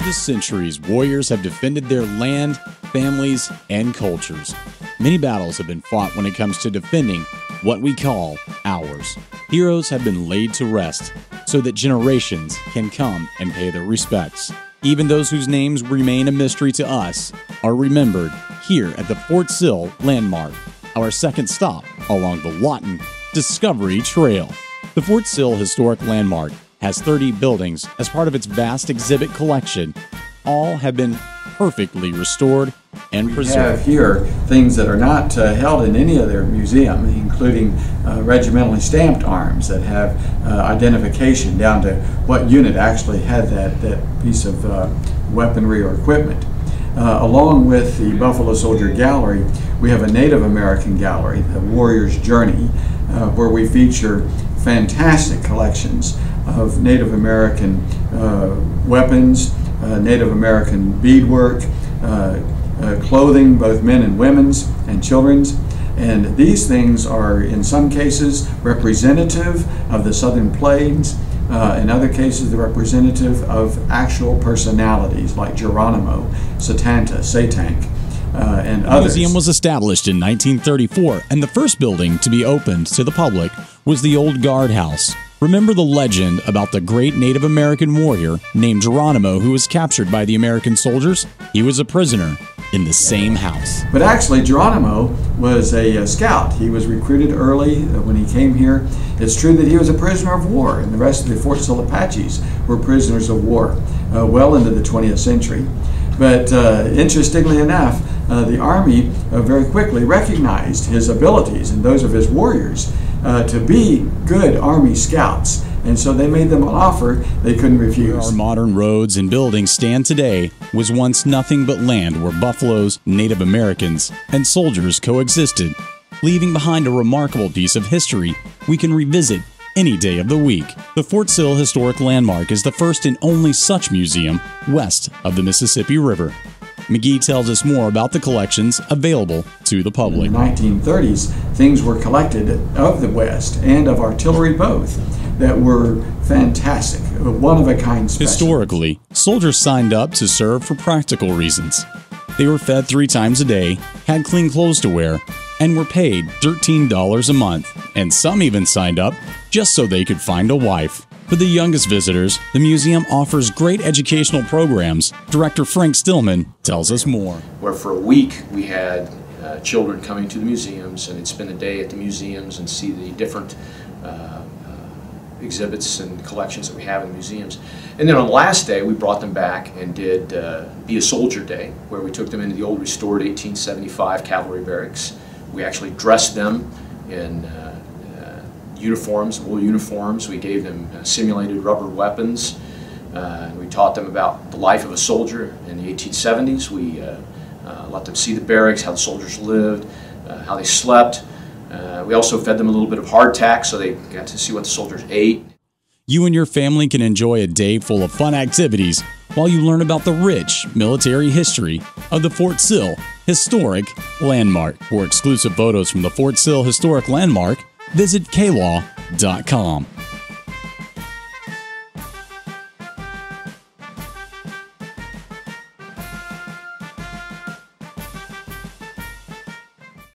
the centuries, warriors have defended their land, families, and cultures. Many battles have been fought when it comes to defending what we call ours. Heroes have been laid to rest so that generations can come and pay their respects. Even those whose names remain a mystery to us are remembered here at the Fort Sill Landmark, our second stop along the Lawton Discovery Trail. The Fort Sill Historic Landmark has 30 buildings as part of its vast exhibit collection. All have been perfectly restored and preserved. We have here things that are not held in any other museum, including regimentally stamped arms that have identification down to what unit actually had that piece of weaponry or equipment. Along with the Buffalo Soldier Gallery, we have a Native American gallery, the Warrior's Journey, where we feature fantastic collections of Native American weapons, Native American beadwork, clothing, both men and women's and children's. And these things are, in some cases, representative of the Southern Plains. In other cases, they're representative of actual personalities like Geronimo, Satanta, Satank, and others. The museum was established in 1934, and the first building to be opened to the public was the old guardhouse. Remember the legend about the great Native American warrior named Geronimo who was captured by the American soldiers? He was a prisoner in the same house. But actually, Geronimo was a scout. He was recruited early when he came here. It's true that he was a prisoner of war, and the rest of the Fort Sill Apaches were prisoners of war well into the 20th century. But interestingly enough, the Army very quickly recognized his abilities and those of his warriors to be good Army scouts. And so they made them an offer they couldn't refuse. Where our modern roads and buildings stand today was once nothing but land where buffaloes, Native Americans, and soldiers coexisted, leaving behind a remarkable piece of history we can revisit any day of the week. The Fort Sill Historic Landmark is the first and only such museum west of the Mississippi River. McGee tells us more about the collections available to the public. In the 1930s, things were collected of the West and of artillery both that were fantastic, one-of-a-kind specimens. Historically, soldiers signed up to serve for practical reasons. They were fed 3 times a day, had clean clothes to wear, and were paid $13 a month, and some even signed up just so they could find a wife. For the youngest visitors, the museum offers great educational programs. Director Frank Stillman tells us more. Where for a week we had children coming to the museums, and they'd spend a day at the museums and see the different exhibits and collections that we have in the museums. And then on the last day we brought them back and did Be a Soldier Day, where we took them into the old restored 1875 cavalry barracks. We actually dressed them in uniforms, wool uniforms. We gave them simulated rubber weapons. We taught them about the life of a soldier in the 1870s. We let them see the barracks, how the soldiers lived, how they slept. We also fed them a little bit of hardtack so they got to see what the soldiers ate. You and your family can enjoy a day full of fun activities while you learn about the rich military history of the Fort Sill Historic Landmark. For exclusive photos from the Fort Sill Historic Landmark, visit klaw.com.